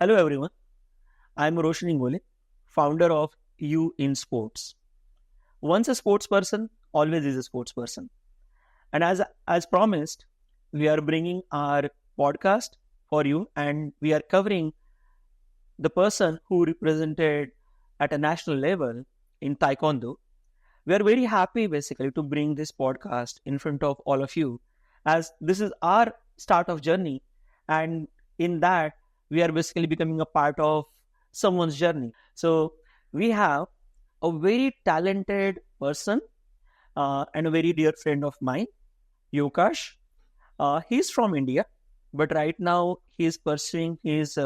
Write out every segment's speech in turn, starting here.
Hello everyone, I'm Roshan Ingole, founder of UInSports. Once a sports person, always is a sports person. And as promised, we are bringing our podcast for you and we are covering the person who represented at a national level in Taekwondo. We are very happy basically to bring this podcast in front of all of you as this is our start of journey, and in that we are basically becoming a part of someone's journey. So we have a very talented person and a very dear friend of mine, Youkash. He's from India, but right now he is pursuing his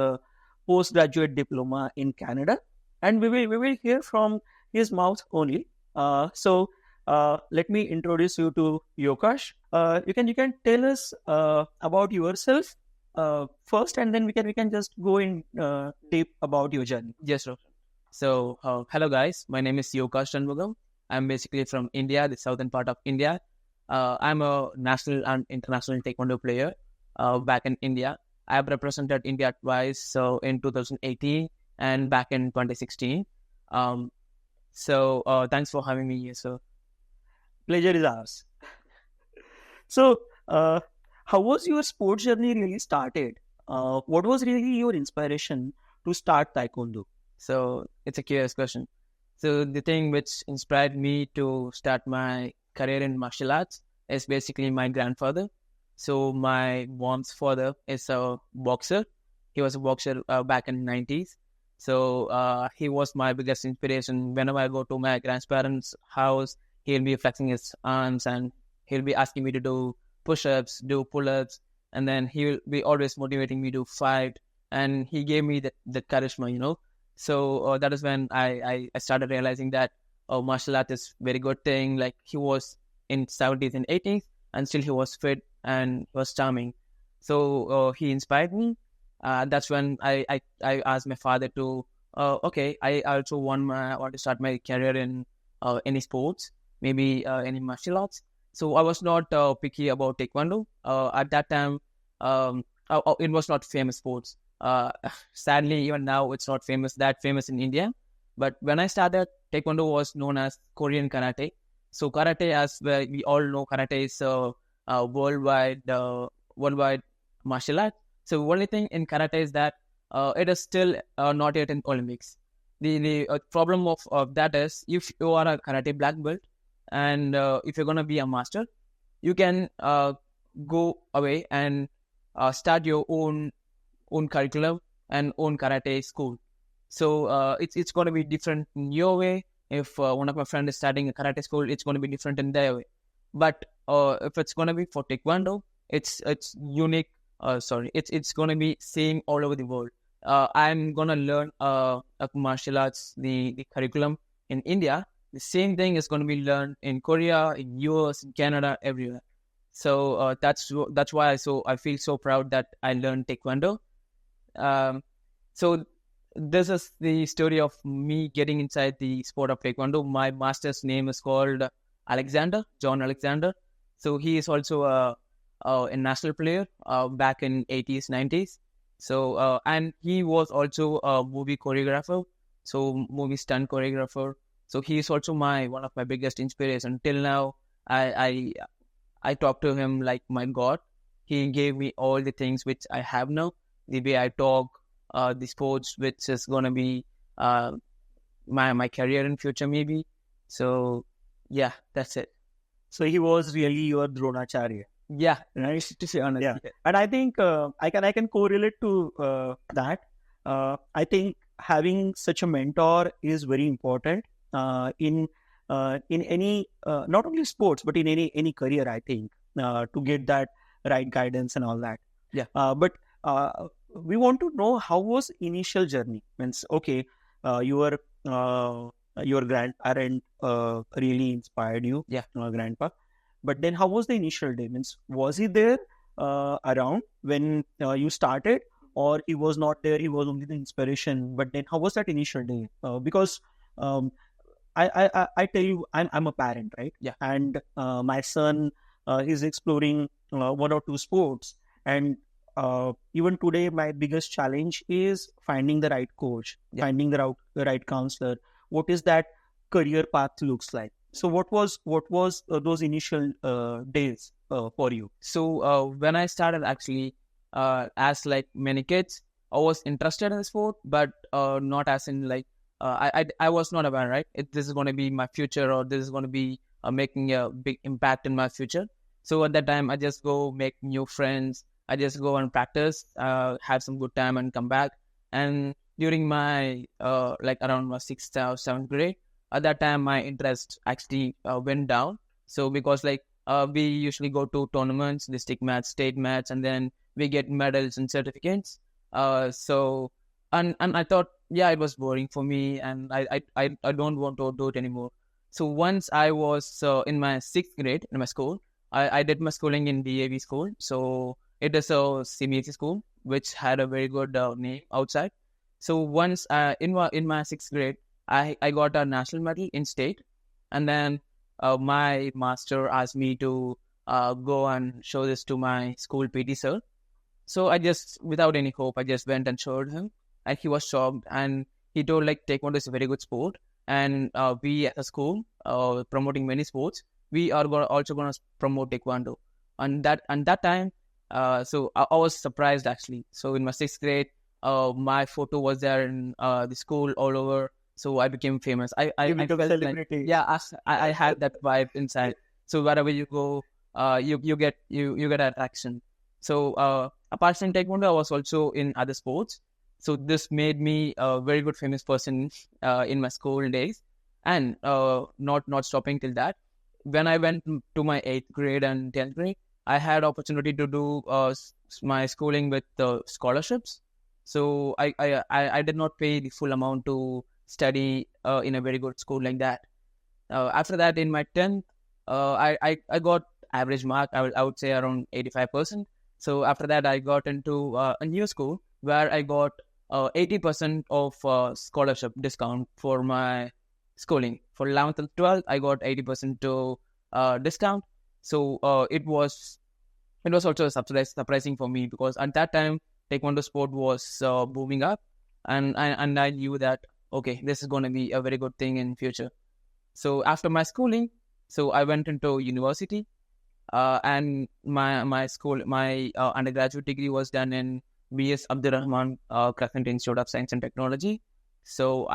postgraduate diploma in Canada, and we will hear from his mouth only. Let me introduce you to Yokash. You can tell us about yourself first, and then we can just go in deep about your journey. Yes, sir. So, hello guys. My name is Youkash. I'm basically from India, the southern part of India. I'm a national and international Taekwondo player back in India. I have represented India twice, so in 2018 and back in 2016. Thanks for having me here, sir. Pleasure is ours. So, how was your sports journey really started? What was really your inspiration to start Taekwondo? So, it's a curious question. So, the thing which inspired me to start my career in martial arts is basically my grandfather. So, my mom's father is a boxer. He was a boxer back in the 90s. So, he was my biggest inspiration. Whenever I go to my grandparents' house, he'll be flexing his arms and he'll be asking me to do push-ups, do pull-ups, and then he'll be always motivating me to fight. And he gave me the charisma. So that is when I started realizing that martial art is very good thing. Like he was in 70s and 80s, and still he was fit and was charming. So he inspired me. That's when I asked my father to, okay, I also want to start my career in any sports, maybe any martial arts. So I was not picky about Taekwondo. At that time, it was not famous sports. Sadly, even now, it's not that famous in India. But when I started, Taekwondo was known as Korean karate. So karate, as we all know, karate is a worldwide martial art. So the only thing in karate is that it is still not yet in Olympics. The problem of that is if you are a karate black belt and if you're going to be a master, you can go away and start your own curriculum and own karate school. So it's going to be different in your way. If one of my friends is starting a karate school, it's going to be different in their way. But if it's going to be for Taekwondo, it's unique. It's going to be same all over the world. I'm going to learn martial arts, the curriculum in India. The same thing is going to be learned in Korea, in US, in Canada, everywhere. So that's why I feel so proud that I learned Taekwondo. So this is the story of me getting inside the sport of Taekwondo. My master's name is called John Alexander. So he is also a national player back in 80s, 90s. So and he was also a movie choreographer, so movie stunt choreographer. So he is also one of my biggest inspiration. Till now, I talk to him like my God. He gave me all the things which I have now. The way I talk, the sports, which is gonna be my career in future maybe. So yeah, that's it. So he was really your Dronacharya. Yeah, right. To say honest. Yeah, and I think I can correlate to that. I think having such a mentor is very important in any not only sports but in any career. I think to get that right guidance and all that. Yeah. But we want to know how was initial journey. Means okay, your grandparent really inspired you. Yeah. Grandpa. But then how was the initial day? Means was he there around when you started, or he was not there? He was only the inspiration. But then how was that initial day? Because I tell you, I'm a parent, right? Yeah. And my son is exploring one or two sports, and even today, my biggest challenge is finding the right coach, finding the right counselor. What is that career path looks like? So what was those initial days for you? So when I started, actually, as like many kids, I was interested in the sport, but not as in like I was not aware, right? This is going to be my future, or this is going to be making a big impact in my future. So at that time, I just go make new friends. I just go and practice, have some good time, and come back. And during my like around my 6th or 7th grade, at that time my interest actually went down. So because like we usually go to tournaments, district match, state match, and then we get medals and certificates. So and I thought, yeah, it was boring for me, and I don't want to do it anymore. So once I was in my 6th grade in my school, I did my schooling in DAV school. So it is a CBSE school which had a very good name outside. So once in my 6th grade, I got a national medal in state, and then my master asked me to go and show this to my school PT sir. So I just, without any hope, I just went and showed him, and he was shocked. And he told like Taekwondo is a very good sport, and we as a school promoting many sports, we are also going to promote Taekwondo. And that time, so I was surprised actually. So in my 6th grade, my photo was there in the school all over. So I became famous. I become felt like, celebrity. yeah, I had that vibe inside. So wherever you go, you get attraction. So apart from Taekwondo, I was also in other sports. So this made me a very good famous person in my school days. And not stopping till that. When I went to my 8th grade and 10th grade, I had opportunity to do my schooling with scholarships. So I did not pay the full amount to study in a very good school like that. After that, in my 10th, I got average mark. I would say around 85%. So after that, I got into a new school where I got 80% of scholarship discount for my schooling. For 11th and 12th, I got 80% to discount. So it was also surprising for me, because at that time Taekwondo sport was booming up, and I knew that okay, this is going to be a very good thing in future. So after my schooling, so I went into university, and my undergraduate degree was done in B.S. Abdurrahman Crescent Institute of Science and Technology. So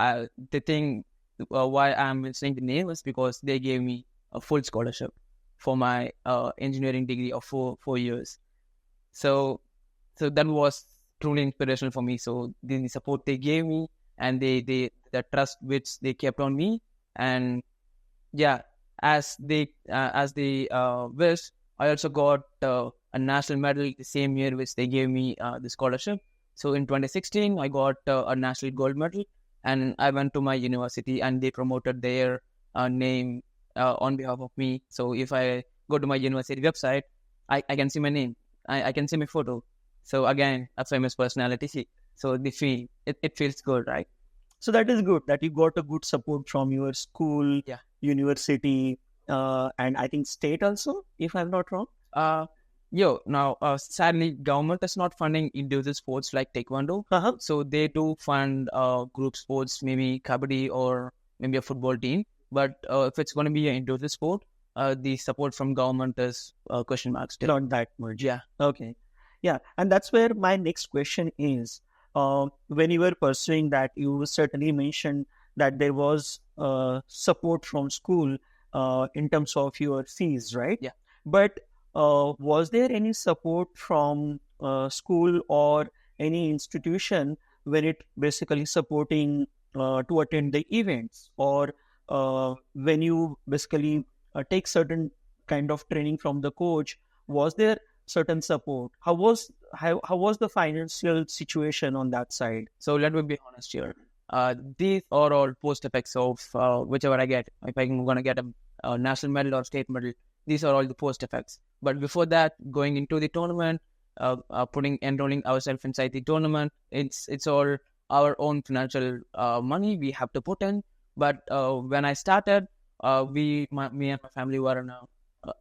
the thing why I'm mentioning the name is because they gave me a full scholarship for my engineering degree of 4 years. So that was truly inspirational for me. So the support they gave me, and the trust which they kept on me, and yeah, as they wish, I also got a national medal the same year which they gave me the scholarship. So in 2016, I got a national gold medal, and I went to my university, and they promoted their name on behalf of me. So if I go to my university website, I can see my name, I can see my photo. So again, a famous personality. So it feels good, right? So that is good that you got a good support from your school, university, and I think state also, if I'm not wrong. Now, sadly, government is not funding individual sports like Taekwondo. So they do fund group sports, maybe kabaddi or maybe a football team. But if it's going to be an individual sport, the support from government is question mark still. Not that much. Yeah. Okay. Yeah. And that's where my next question is. When you were pursuing that, you certainly mentioned that there was support from school in terms of your fees, right? Yeah. But was there any support from school or any institution when it basically supporting to attend the events, or when you basically take certain kind of training from the coach? Was there certain support? How was the financial situation on that side? So let me be honest here. These are all post effects of whichever I get. If I'm going to get a national medal or state medal, these are all the post effects. But before that, going into the tournament, enrolling ourselves inside the tournament, it's all our own financial money we have to put in. But when I started, me and my family were in a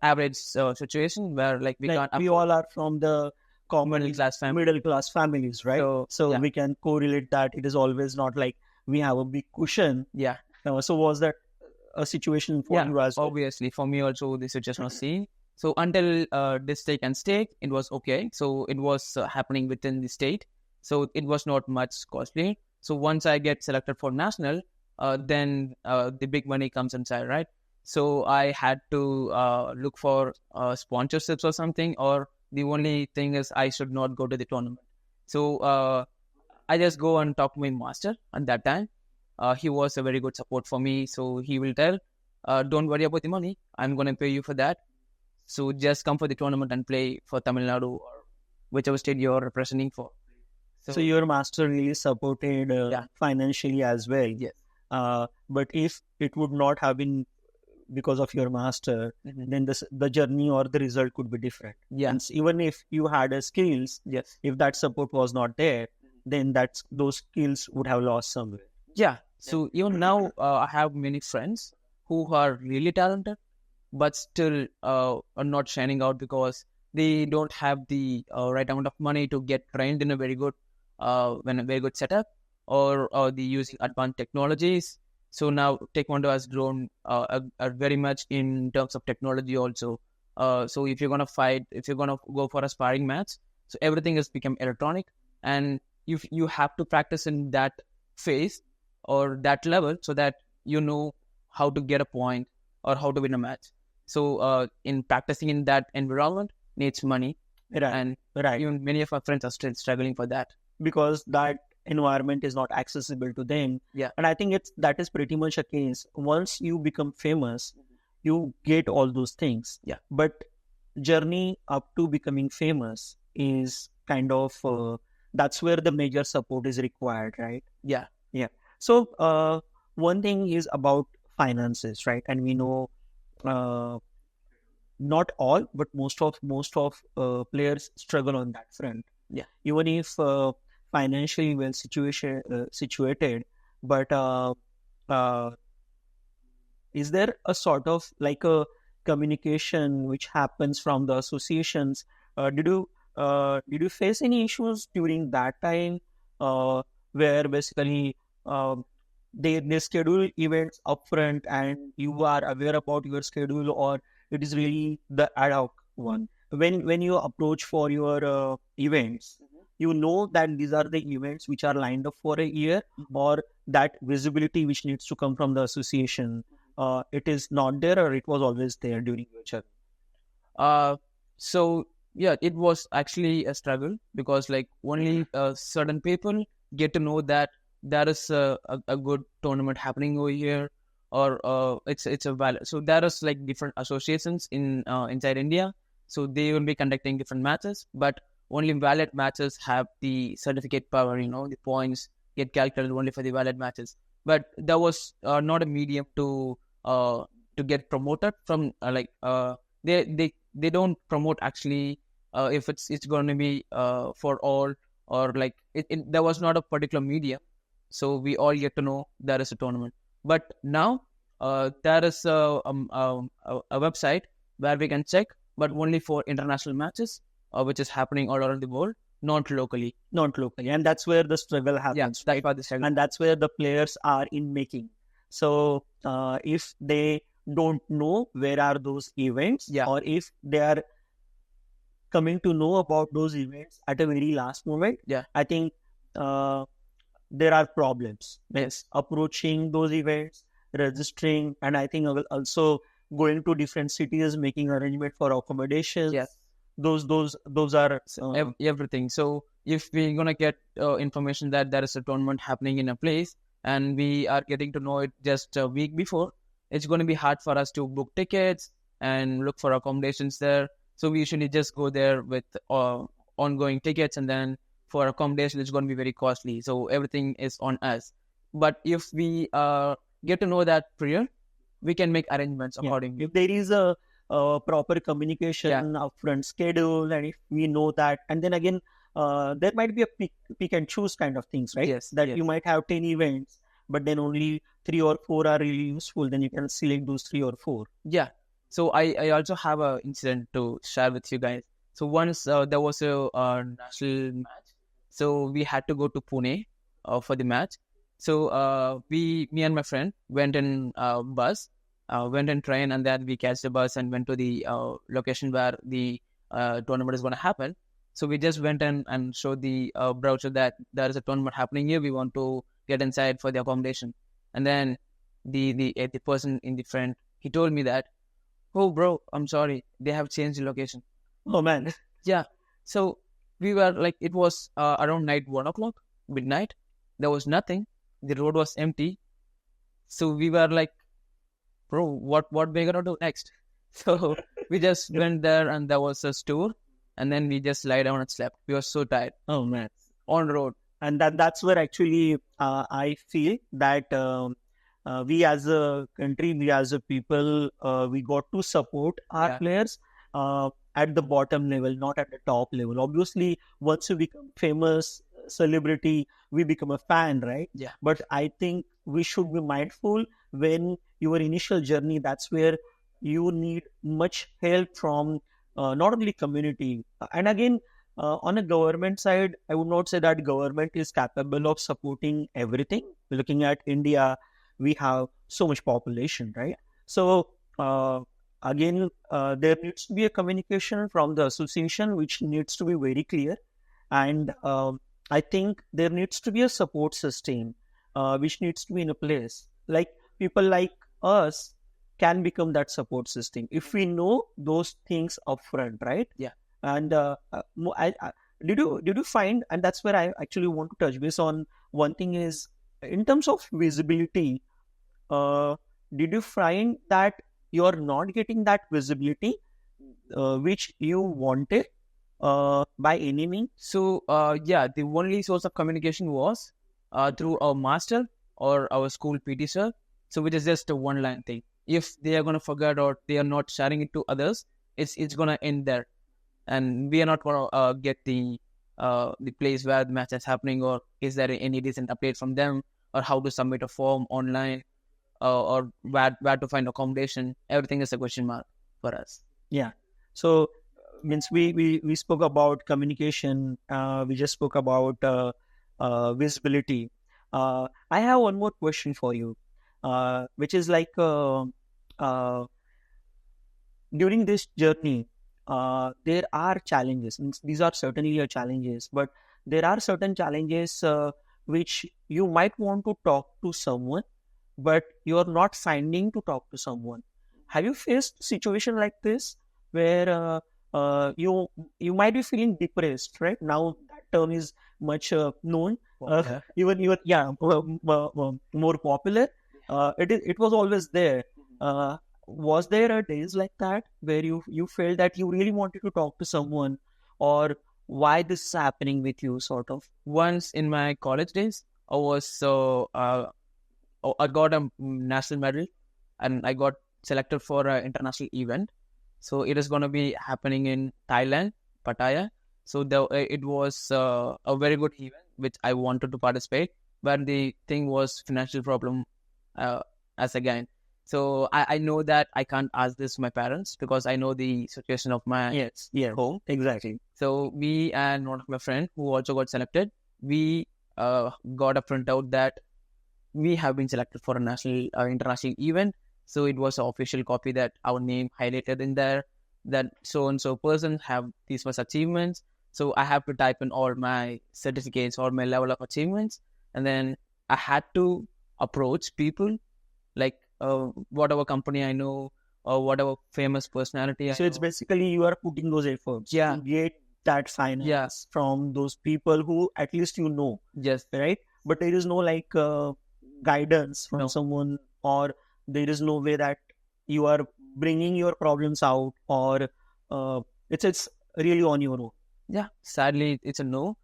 average situation where like we all are from the common middle class families, right? So we can correlate that it is always not like we have a big cushion. Yeah. So was that a situation for you as well? Obviously, for me also, this is just not seen. So until district and state, it was okay. So it was happening within the state. So it was not much costly. So once I get selected for national, then the big money comes inside, right? So I had to look for sponsorships or something, or the only thing is I should not go to the tournament. So I just go and talk to my master at that time. He was a very good support for me. So he will tell, don't worry about the money. I'm going to pay you for that. So just come for the tournament and play for Tamil Nadu or whichever state you're representing for. So your master really supported financially as well. Yes. But if it would not have been because of your master, then the journey or the result could be different. Yeah. And even if you had a skills, if that support was not there, then those skills would have lost somewhere. Yeah. So even now, I have many friends who are really talented, but still are not shining out because they don't have the right amount of money to get trained in a very good setup, or the using advanced technologies. So now Taekwondo has grown very much in terms of technology also. So if you're gonna fight, if you're gonna go for a sparring match, so everything has become electronic, and you have to practice in that phase or that level so that you know how to get a point or how to win a match. So in practicing in that environment needs money, and even many of our friends are still struggling for that because that environment is not accessible to them. Yeah. And I think that is pretty much a case. Once you become famous, you get all those things. Yeah. But journey up to becoming famous is kind of that's where the major support is required, right? Yeah. Yeah. So one thing is about finances, right? And we know not all, but most of players struggle on that front. Yeah. Even if financially well situated, but is there a sort of like a communication which happens from the associations? Did you face any issues during that time where basically they schedule events upfront and you are aware about your schedule, or it is really the ad hoc one? When you approach for your events, you know that these are the events which are lined up for a year, or that visibility which needs to come from the association, it is not there, or it was always there during your journey? So yeah, it was actually a struggle because like only certain people get to know that there is a good tournament happening over here, or it's a valid. So there is like different associations in inside India, so they will be conducting different matches, but only valid matches have the certificate power. The points get calculated only for the valid matches. But there was not a medium to get promoted from they don't promote actually if it's going to be for all, or like there was not a particular medium, so we all get to know there is a tournament. But now there is a website where we can check, but only for international matches, which is happening all around the world, not locally. And that's where the struggle happens. Yeah, that's where the struggle. And that's where the players are in making. So if they don't know where are those events, or if they are coming to know about those events at a very last moment, I think there are problems. Yes. Approaching those events, registering, and I think also going to different cities, making arrangement for accommodations. Yes. Those are everything. So if we're gonna get information that there is a tournament happening in a place, and we are getting to know it just a week before, it's going to be hard for us to book tickets and look for accommodations there. So we usually just go there with ongoing tickets, and then for accommodation it's going to be very costly. So everything is on us. But if we get to know that prior, we can make arrangements accordingly. If there is a proper communication, upfront schedule, and if we know that, and then again there might be a pick and choose kind of things, right? Yes. You might have 10 events, but then only 3 or 4 are really useful. Then you can select those 3 or 4. Yeah. So I also have an incident to share with you guys. So once there was a national match, so we had to go to Pune for the match. So me and my friend went in bus, went in train, and then we catch the bus and went to the location where the tournament is going to happen. So we just went in and showed the brochure that there is a tournament happening here. We want to get inside for the accommodation. And then the person in the front, he told me that, oh bro, I'm sorry, they have changed the location. Oh man. Yeah. So we were like, it was around night 1 o'clock, midnight. There was nothing. The road was empty. So we were like, bro, what we're gonna do next? So we just went there, and there was a store, and then we just lie down and slept. We were so tired Oh man. on road. And that's where actually I feel that we as a country, we as a people, we got to support our Yeah. players at the bottom level, not at the top level. Obviously, once you become famous, celebrity, we become a fan, right? Yeah. But I think we should be mindful when your initial journey, that's where you need much help from not only community. And again, on a government side, I would not say that government is capable of supporting everything. Looking at India, we have so much population, right? So again, there needs to be a communication from the association, which needs to be very clear. And I think there needs to be a support system, which needs to be in a place. Like people like us can become that support system if we know those things upfront, right? Yeah. And did you find, and that's where I actually want to touch base on one thing is in terms of visibility. Did you find that you're not getting that visibility which you wanted by any means? So yeah, the only source of communication was through our master or our school PT sir. So which is just a one-line thing. If they are gonna forget or they are not sharing it to others, it's gonna end there, and we are not gonna get the place where the match is happening, or is there any recent update from them, or how to submit a form online, or where to find accommodation. Everything is a question mark for us. Yeah. So means we spoke about communication. We just spoke about visibility. I have one more question for you, which is like during this journey, there are challenges. Means these are certainly challenges, but there are certain challenges which you might want to talk to someone, but you are not finding to talk to someone. Have you faced a situation like this where you might be feeling depressed, right? Now that term is much known, even more popular. It was always there. Was there a days like that where you felt that you really wanted to talk to someone, or why this is happening with you, sort of? Once in my college days, I was I got a national medal, and I got selected for an international event. So it is going to be happening in Thailand, Pattaya. So it was a very good event which I wanted to participate, but the thing was financial problem as again. So I know that I can't ask this to my parents because I know the situation of my home. Exactly. So me and one of my friends who also got selected, we got a printout that we have been selected for a national international event. So it was an official copy that our name highlighted in there, that so and so person have these much achievements. So I have to type in all my certificates or my level of achievements, and then I had to approach people like whatever company I know or whatever famous personality I So it's know. basically you are putting those efforts Yeah. to get that finance from those people who at least you know, Yes. right? But there is no like guidance from No. someone, or there is no way that you are bringing your problems out, or it's really on your own. Yeah, sadly, it's a no.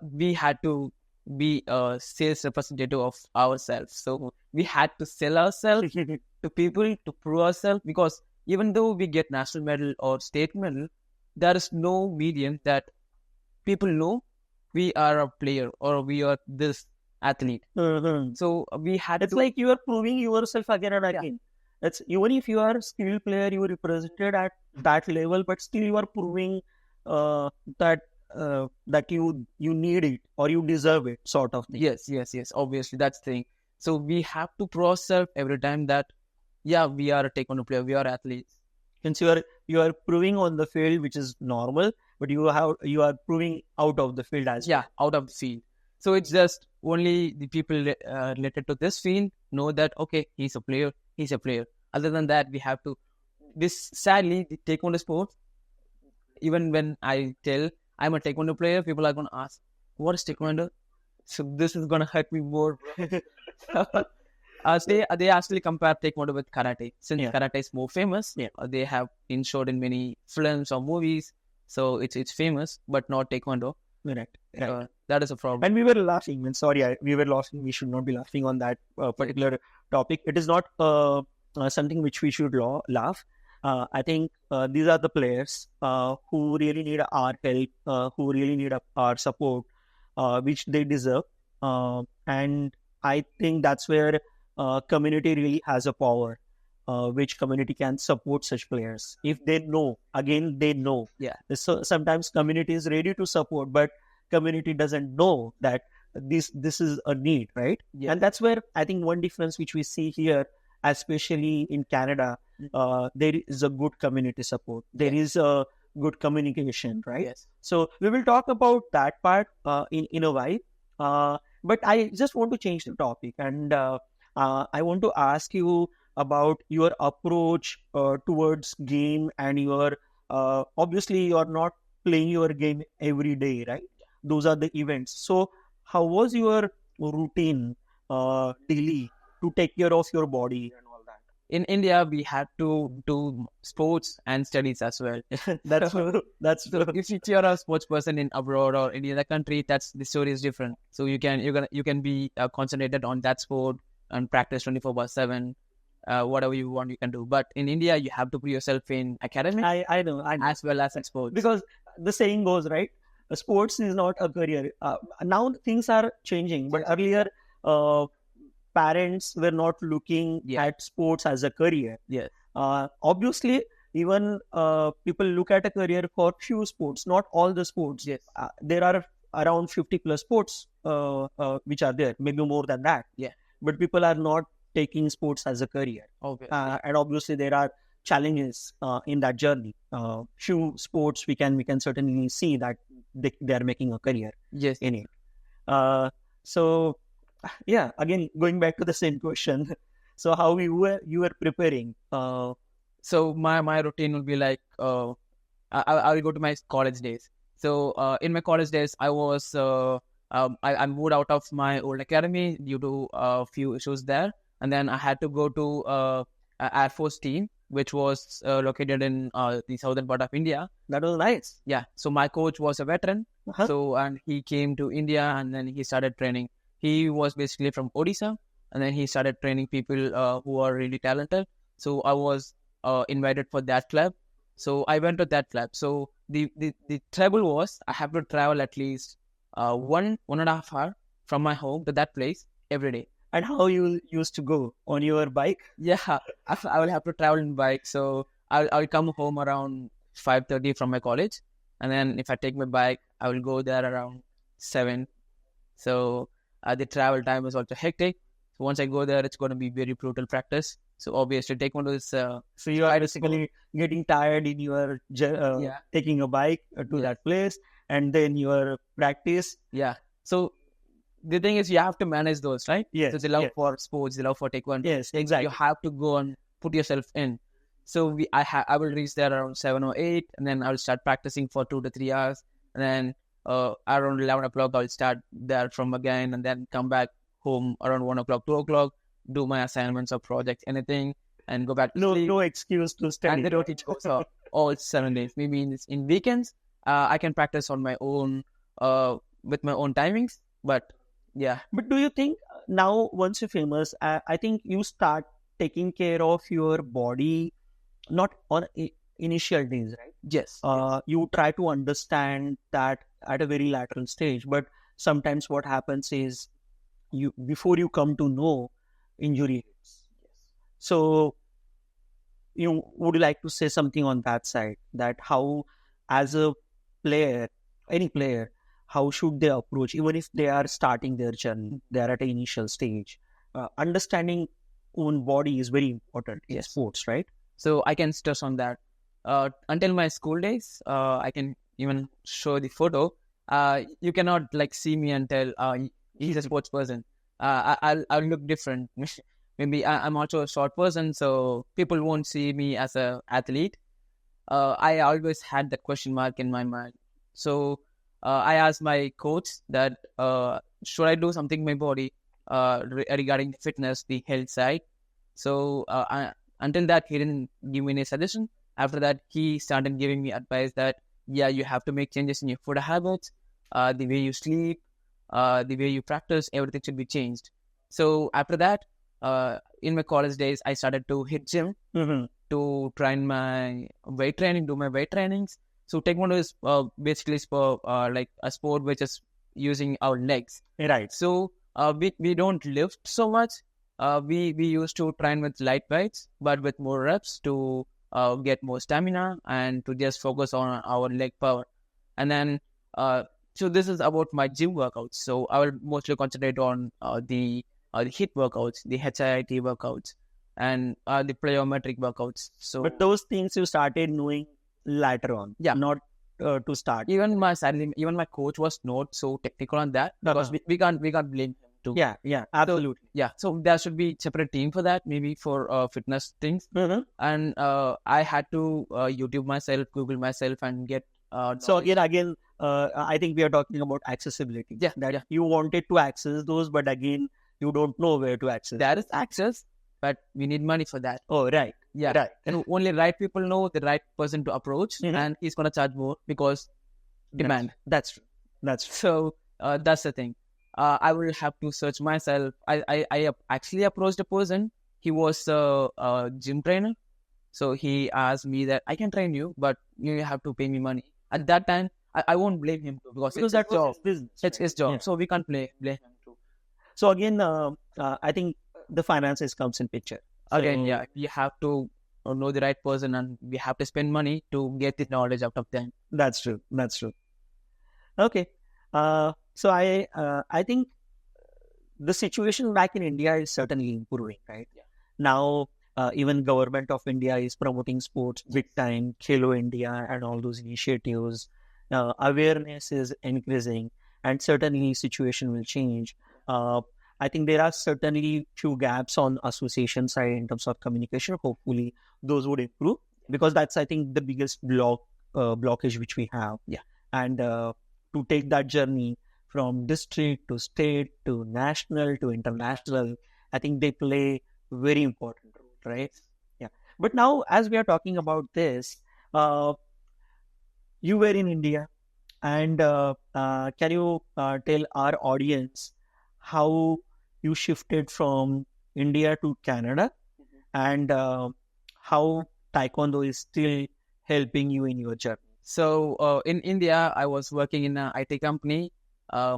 We had to be a sales representative of ourselves. So we had to sell ourselves to people to prove ourselves, because even though we get national medal or state medal, there is no medium that people know we are a player or we are this athlete. So we had It's to, like you are proving yourself again and again. It's even if you are a skilled player, you represented at that level, but still you are proving that that you need it or you deserve it, sort of thing. Yes. Obviously, that's the thing. So we have to process every time that, yeah, we are a taekwondo player, we are athletes. Since you are proving on the field, which is normal, but you are proving out of the field as well. Yeah, out of the field. So it's just only the people related to this field know that, okay, he's a player. Other than that, we have to. This sadly, the taekwondo sport. Even when I tell I'm a taekwondo player, people are gonna ask, "What is taekwondo?" So this is gonna hurt me more. They actually compare taekwondo with karate. Since karate is more famous, they have been showed in many films or movies, so it's famous, but not taekwondo. Right. That is a problem. And we were laughing. We were laughing. We should not be laughing on that particular topic. It is not something which we should laugh. I think these are the players who really need our help, who really need our support, which they deserve. And I think that's where community really has a power, which community can support such players. If they know, they know. Yeah. So sometimes community is ready to support, but community doesn't know that this is a need, right? Yeah. And that's where I think one difference which we see here, especially in Canada, there is a good community support. There is a good communication, right? Yes. So we will talk about that part in a while. But I just want to change the topic, and I want to ask you about your approach towards game, and your obviously you are not playing your game every day, right? Those are the events. So how was your routine daily to take care of your body and all that? In India, we had to do sports and studies as well. That's true. That's true. If you're a sports person in abroad or any other country, the story is different. So you can be concentrated on that sport and practice 24/7. Whatever you want, you can do. But in India, you have to put yourself in academic. I know. As well as in sports. Because the saying goes, right? Sports is not a career. Now things are changing, but earlier parents were not looking at sports as a career. Yes. Obviously, even people look at a career for few sports, not all the sports. Yes. There are around 50 plus sports which are there, maybe more than that. Yeah. But people are not taking sports as a career. Okay. And obviously there are challenges in that journey. Few sports we can certainly see that they are making a career in it. So yeah, again going back to the same question. So how you were preparing? So my routine will be like I will go to my college days. So in my college days, I was I moved out of my old academy due to a few issues there, and then I had to go to Air Force team, which was located in the southern part of India. That was nice. Yeah. So my coach was a veteran. So and he came to India and then he started training. He was basically from Odisha, and then he started training people who are really talented. So I was invited for that club. So I went to that club. So the trouble was I have to travel at least 1.5 hours from my home to that place every day. And how you used to go? On your bike? Yeah, I will have to travel in bike. So I'll come home around 5:30 from my college, and then if I take my bike, I will go there around 7. So the travel time is also hectic. So once I go there, it's going to be very brutal practice. So obviously, taekwondo is so you are basically getting tired in your taking a bike to that place, and then your practice. Yeah. So the thing is, you have to manage those, right? Yes. So the love for sports, the love for taekwondo. Yes, exactly. You have to go and put yourself in. So I will reach there around 7 or 8, and then I'll start practicing for 2 to 3 hours, and then around 11 o'clock I'll start there from again, and then come back home around 1 o'clock, 2 o'clock, do my assignments or projects, anything, and go back to sleep. No excuse to study. And the routine goes off all 7 days. Maybe in weekends, I can practice on my own, with my own timings. But yeah. But do you think now, once you're famous, I think you start taking care of your body, not on initial days, right? Yes. You try to understand that at a very lateral stage, but sometimes what happens is before you come to know, injury hits. Yes. So would you like to say something on that side, that how as a any player, how should they approach, even if they are starting their journey, they are at an initial stage. Understanding own body is very important in sports, right? So I can stress on that. Until my school days, I can even show the photo. You cannot like see me and tell he's a sports person. I'll look different. Maybe I'm also a short person, so people won't see me as a athlete. I always had that question mark in my mind. So I asked my coach that should I do something in my body regarding the fitness, the health side. So until that, he didn't give me any suggestion. After that, he started giving me advice that, yeah, you have to make changes in your food habits, the way you sleep, the way you practice, everything should be changed. So after that, in my college days, I started to hit gym to train my weight training, do my weight trainings. So Taekwondo is basically like a sport which is using our legs. Right. So we don't lift so much. We used to train with light weights, but with more reps to get more stamina and to just focus on our leg power. And then, so this is about my gym workouts. So I will mostly concentrate on the HIIT workouts, the HIIT workouts, and the plyometric workouts. So, but those things you started knowing later on, not to start. Even my coach was not so technical on that because we can't blame him too. Yeah, absolutely. So there should be separate team for that, maybe for fitness things. And I had to YouTube myself, Google myself, and get. So again, I think we are talking about accessibility. You wanted to access those, but again, you don't know where to access. There is access, but we need money for that. Oh, right. Yeah. Right. And only right people know the right person to approach, and he's gonna charge more because demand. That's true. That's true. So that's the thing. I will have to search myself. I actually approached a person. He was a gym trainer. So he asked me that I can train you, but you have to pay me money. At that time, I won't blame him too because it's his job. It's his job. So we can't blame him too. So again, I think the finances comes in picture. So, again, you have to know the right person, and we have to spend money to get the knowledge out of them. That's true. Okay. So I think the situation back in India is certainly improving, right? Now, even government of India is promoting sports big time, Khelo India and all those initiatives. Awareness is increasing, and certainly situation will change. I think there are certainly few gaps on association side in terms of communication. Hopefully, those would improve because that's, I think, the biggest blockage which we have. And to take that journey from district to state to national to international, I think they play very important role, right? But now, as we are talking about this, you were in India, and can you tell our audience how you shifted from India to Canada, and how Taekwondo is still helping you in your journey? So in India, I was working in an IT company,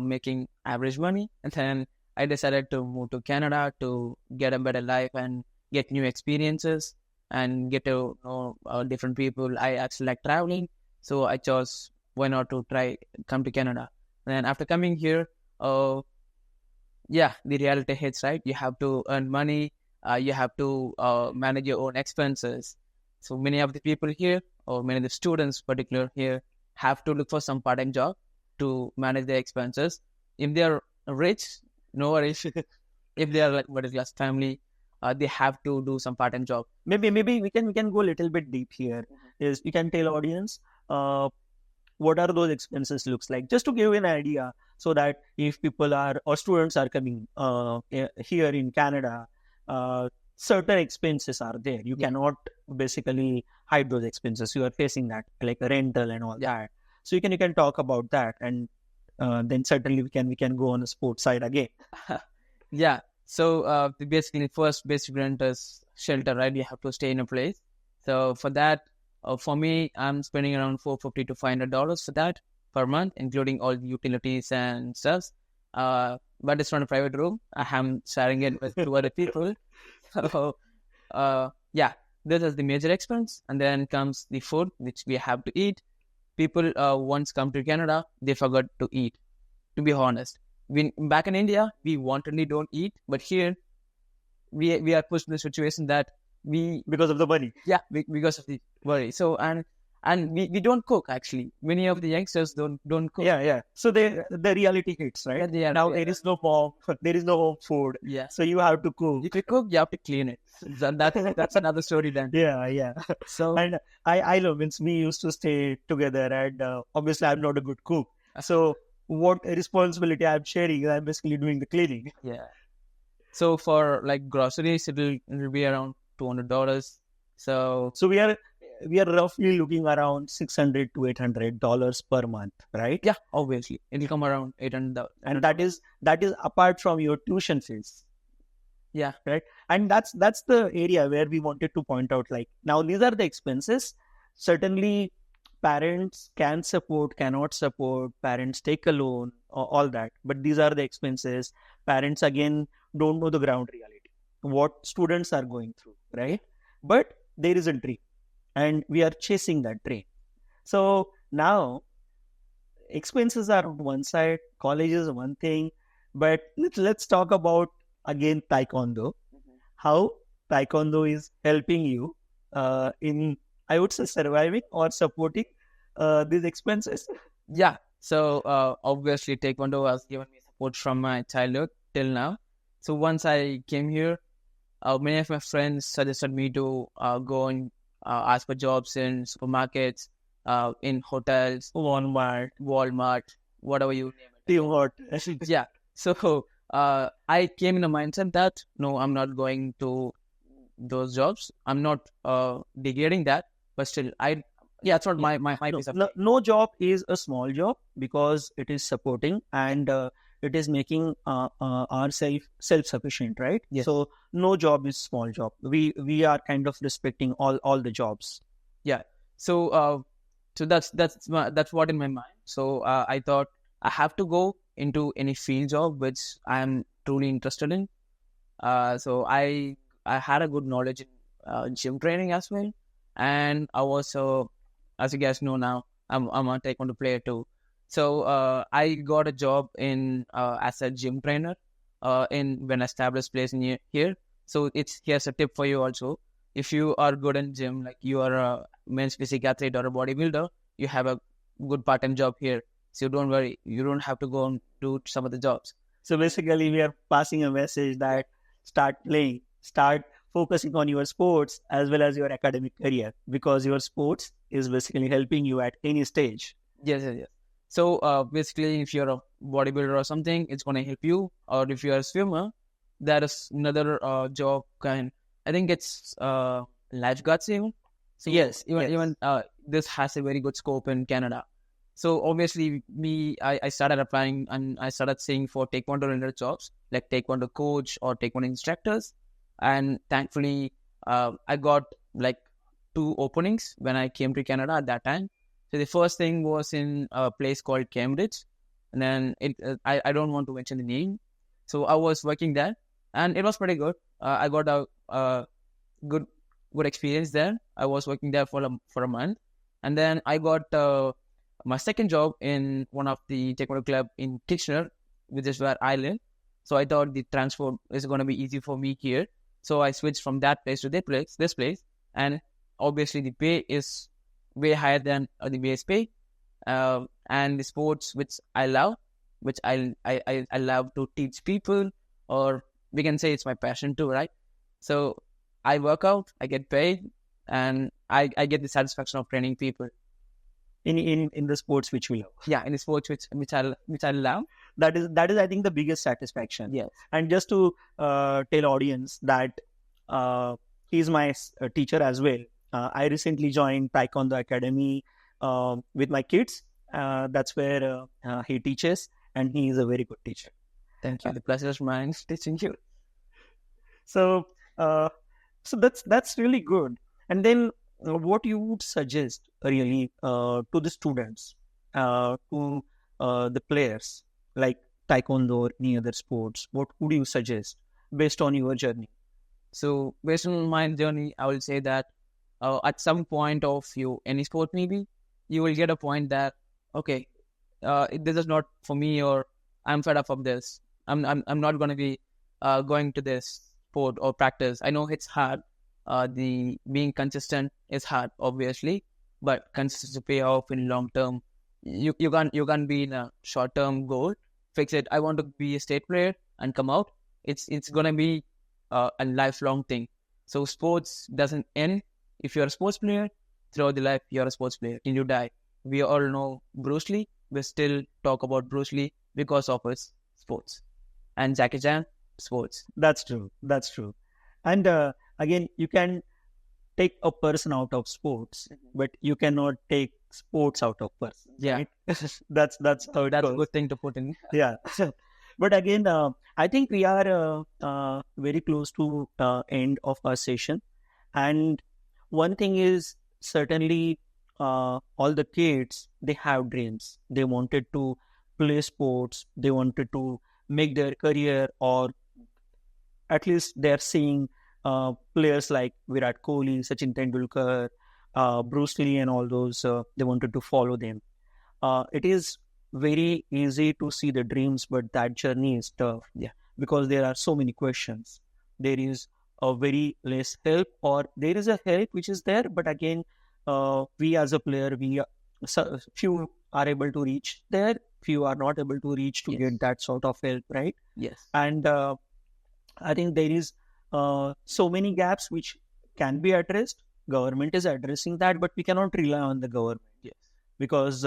making average money, and then I decided to move to Canada to get a better life and get new experiences and get to know different people. I actually like traveling, so I chose why not to come to Canada. And then after coming here, the reality hits, right? You have to earn money. You have to manage your own expenses. So many of the people here, or many of the students particular here, have to look for some part-time job to manage their expenses. If they're rich, no worries. If they're like middle class family, they have to do some part-time job. Maybe we can go a little bit deep here. Is you can tell audience what are those expenses looks like, just to give you an idea, so that if people are or students are coming here in Canada, certain expenses are there. You cannot basically hide those expenses. You are facing that, like a rental and all that. So you can talk about that, and then certainly we can go on the sports side again. So basically, first basic rent is shelter, right? You have to stay in a place. So for that, for me, I'm spending around $450 to $500 for that per month, including all the utilities and stuff. But it's not a private room. I am sharing it with two other people. So this is the major expense, and then comes the food which we have to eat. people once come to Canada, they forgot to eat. To be honest, back in India, we wantonly don't eat, but here we are pushed in the situation that because of the money. because of the worry. So and we don't cook actually. Many of the youngsters don't cook. Yeah. So the reality hits, right? Now there is no mom, there is no home food. Yeah. So you have to cook. If you cook, you have to clean it. That's another story then. Yeah. So And I know, means we used to stay together, and obviously I'm not a good cook. So what responsibility I'm sharing, I'm basically doing the cleaning. yeah. So for like groceries, it'll be around $200. So we are roughly looking around $600 to $800 per month, right? yeah, obviously it'll come around $800. And that is apart from your tuition fees. Yeah. Right. And that's the area where we wanted to point out, like, now these are the expenses. Certainly parents can support, cannot support, parents take a loan, all that. But these are the expenses. Parents, again, don't know the ground reality, what students are going through, right? But there is a dream, and we are chasing that dream. So now expenses are on one side, college is one thing, but let's talk about, again, Taekwondo. How Taekwondo is helping you in, I would say, surviving or supporting these expenses. Yeah. So obviously Taekwondo has given me support from my childhood till now. So once I came here, many of my friends suggested me to go and ask for jobs in supermarkets, in hotels, Walmart, whatever you name it. Yeah. So I came in a mindset that no, I'm not going to those jobs. I'm not degrading that, but still, it's not my piece of no job is a small job, because it is supporting, and it is making our self-sufficient, right? Yes. So no job is small job. We are kind of respecting all the jobs. Yeah. So so that's what in my mind. So I thought I have to go into any field job which I am truly interested in. So I had a good knowledge in gym training as well, and I was as you guys know now, I'm a Taekwondo player too. So I got a job in as a gym trainer in an established place in here. So here's a tip for you also. If you are good in gym, like you are a men's physique athlete or a bodybuilder, you have a good part-time job here. So don't worry, you don't have to go and do some of the jobs. So basically, we are passing a message that start playing, start focusing on your sports as well as your academic career, because your sports is basically helping you at any stage. Yes. So basically, if you're a bodybuilder or something, it's going to help you. Or if you're a swimmer, there is another job kind. I think it's lifeguards even. So yes, even this has a very good scope in Canada. So obviously, I started applying and I started seeing for Taekwondo related jobs like Taekwondo Coach or Taekwondo instructors. And thankfully, I got like 2 openings when I came to Canada at that time. So the first thing was in a place called Cambridge, and then I don't want to mention the name. So I was working there, and it was pretty good. I got a good experience there. I was working there for a month, and then I got my second job in one of the Taekwondo club in Kitchener, which is where I live. So I thought the transport is going to be easy for me here. So I switched from that place to this place, and obviously the pay is way higher than the base pay, and the sports which I love, which I love to teach people, or we can say it's my passion too, right? So I work out, I get paid, and I get the satisfaction of training people in the sports which we love. Yeah, in the sports which I love. That is I think the biggest satisfaction. Yes. And just to tell audience that he's my teacher as well. I recently joined Taekwondo Academy with my kids. That's where he teaches, and he is a very good teacher. Thank you. The pleasure is mine teaching you. So that's really good. And then what you would suggest really to the students, to the players, like Taekwondo or any other sports, what would you suggest based on your journey? So based on my journey, I will say that at some point of any sport maybe, you will get a point that, okay, this is not for me, or I'm fed up of this. I'm not going to be going to this sport or practice. I know it's hard. The being consistent is hard, obviously, but consistency pay off in long term. You can't be in a short term goal. Fix it. I want to be a state player and come out. It's gonna be a lifelong thing. So sports doesn't end. If you're a sports player, throughout the life you're a sports player till you die. We all know Bruce Lee. We still talk about Bruce Lee because of his sports, and Jackie Chan, sports. That's true. That's true. And again, you can take a person out of sports, but you cannot take sports out of person. Yeah. Right? that's how it That's goes. a good thing to put in. Yeah. But again, I think we are very close to end of our session. And one thing is certainly all the kids, they have dreams. They wanted to play sports. They wanted to make their career, or at least they're seeing players like Virat Kohli, Sachin Tendulkar, Bruce Lee and all those. They wanted to follow them. It is very easy to see the dreams, but that journey is tough. Yeah. Because there are so many questions. There is a very less help, or there is a help which is there, but again, we as a player, few are able to reach there, few are not able to reach to Yes. get that sort of help, right? Yes. And I think there is so many gaps which can be addressed. Government is addressing that, but we cannot rely on the government. Yes. Because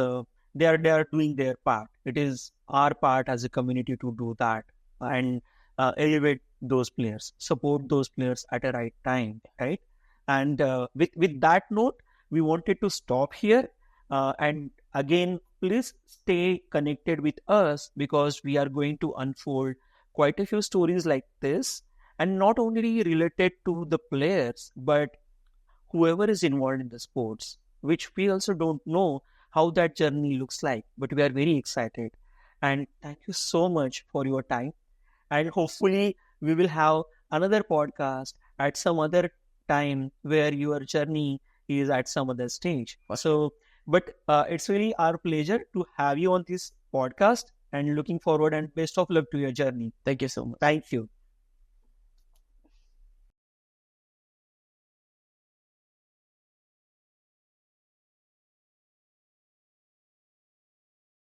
they are doing their part. It is our part as a community to do that and elevate those players, support those players at a right time, right? And with that note, we wanted to stop here. And again, please stay connected with us, because we are going to unfold quite a few stories like this, and not only related to the players, but whoever is involved in the sports, which we also don't know how that journey looks like, but we are very excited. And thank you so much for your time. And hopefully we will have another podcast at some other time where your journey is at some other stage. So, but it's really our pleasure to have you on this podcast, and looking forward, and best of luck to your journey. Thank you so much. Thank you.